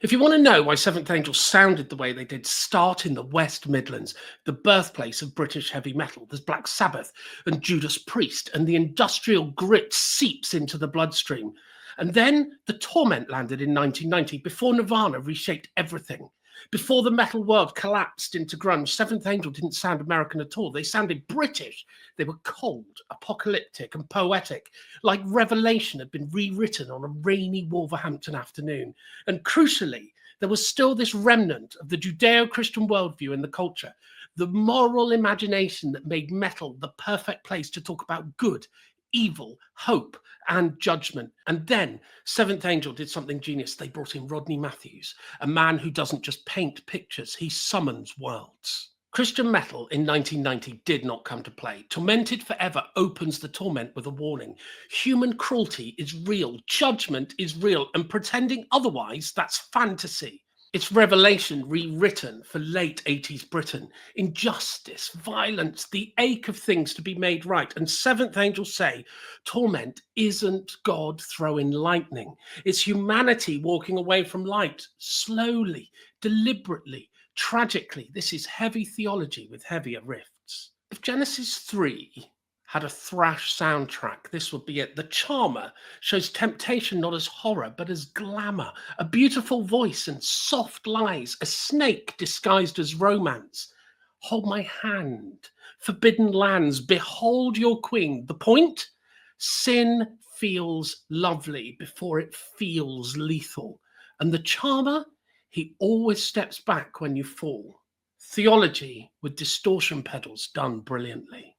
If you want to know why Seventh Angel sounded the way they did, start in the West Midlands, the birthplace of British heavy metal. There's Black Sabbath and Judas Priest, and the industrial grit seeps into the bloodstream. And then The Torment landed in 1990, before Nirvana reshaped everything. Before the metal world collapsed into grunge, Seventh Angel didn't sound American at all. They sounded British. They were cold, apocalyptic, and poetic, like Revelation had been rewritten on a rainy Wolverhampton afternoon. And crucially, there was still this remnant of the Judeo-Christian worldview in the culture, the moral imagination that made metal the perfect place to talk about good, evil, hope, and judgment. And then Seventh Angel did something genius. They brought in Rodney Matthews, a man who doesn't just paint pictures, he summons worlds. Christian metal in 1990 did not come to play. Tormented Forever opens The Torment with a warning. Human cruelty is real, judgment is real, and pretending otherwise, that's fantasy. It's Revelation rewritten for late 80s Britain. Injustice, violence, the ache of things to be made right. And Seventh Angel say, torment isn't God throwing lightning. It's humanity walking away from light, slowly, deliberately, tragically. This is heavy theology with heavier riffs. If Genesis 3 had a thrash soundtrack, this would be it. The Charmer shows temptation not as horror, but as glamour, a beautiful voice and soft lies, a snake disguised as romance. Hold my hand, forbidden lands, behold your queen. The point? Sin feels lovely before it feels lethal. And the Charmer, he always steps back when you fall. Theology with distortion pedals done brilliantly.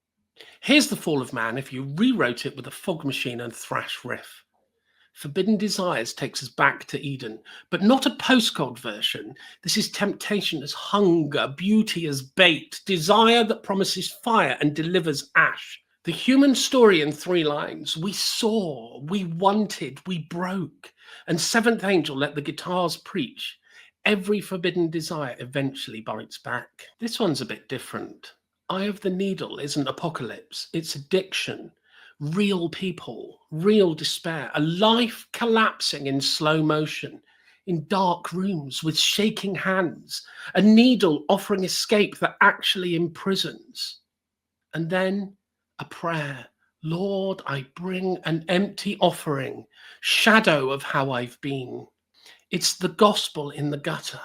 Here's The Fall of Man if you rewrote it with a fog machine and thrash riff. Forbidden Desires takes us back to Eden, but not a postcode version. This is temptation as hunger, beauty as bait, desire that promises fire and delivers ash. The human story in 3 lines. We saw, we wanted, we broke. And Seventh Angel let the guitars preach. Every forbidden desire eventually bites back. This one's a bit different. Eye of the Needle isn't apocalypse, it's addiction, real people, real despair, a life collapsing in slow motion, in dark rooms with shaking hands, a needle offering escape that actually imprisons. And then a prayer, Lord, I bring an empty offering, shadow of how I've been. It's the gospel in the gutter.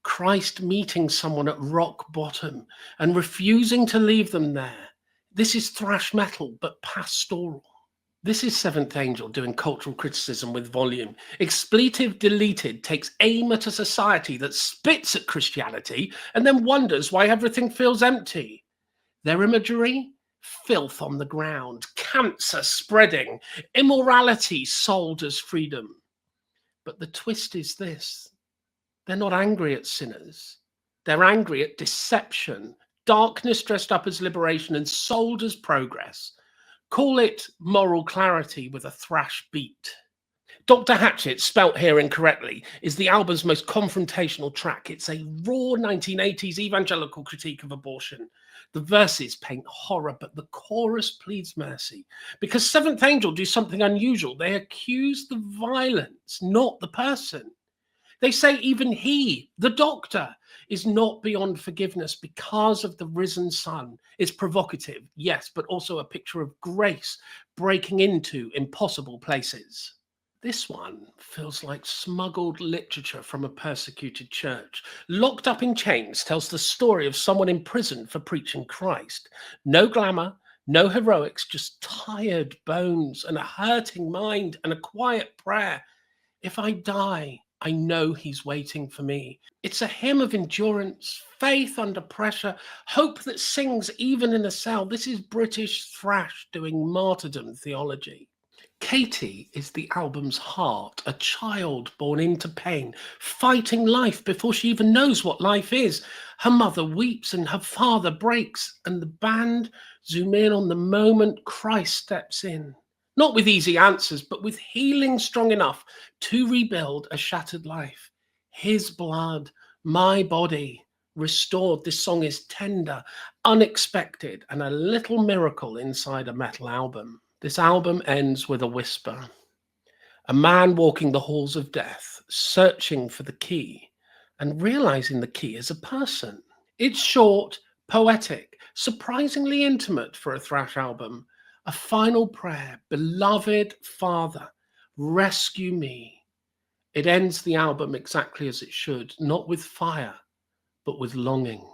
Christ meeting someone at rock bottom and refusing to leave them there. This is thrash metal, but pastoral. This is Seventh Angel doing cultural criticism with volume. Expletive Deleted takes aim at a society that spits at Christianity and then wonders why everything feels empty. Their imagery? Filth on the ground, cancer spreading, immorality sold as freedom. But the twist is this. They're not angry at sinners. They're angry at deception, darkness dressed up as liberation and sold as progress. Call it moral clarity with a thrash beat. Dr. Hatchet, spelt here incorrectly, is the album's most confrontational track. It's a raw 1980s evangelical critique of abortion. The verses paint horror, but the chorus pleads mercy. Because Seventh Angel do something unusual. They accuse the violence, not the person. They say even he, the doctor, is not beyond forgiveness because of the risen sun. It's provocative, yes, but also a picture of grace breaking into impossible places. This one feels like smuggled literature from a persecuted church. Locked Up in Chains tells the story of someone in prison for preaching Christ. No glamour, no heroics, just tired bones and a hurting mind and a quiet prayer. If I die, I know he's waiting for me. It's a hymn of endurance, faith under pressure, hope that sings even in a cell. This is British thrash doing martyrdom theology. Katie is the album's heart, a child born into pain, fighting life before she even knows what life is. Her mother weeps and her father breaks, and the band zoom in on the moment Christ steps in. Not with easy answers, but with healing strong enough to rebuild a shattered life. His blood, my body, restored. This song is tender, unexpected, and a little miracle inside a metal album. This album ends with a whisper. A man walking the halls of death, searching for the key and realizing the key is a person. It's short, poetic, surprisingly intimate for a thrash album. A final prayer, beloved Father, rescue me. It ends the album exactly as it should, not with fire, but with longing.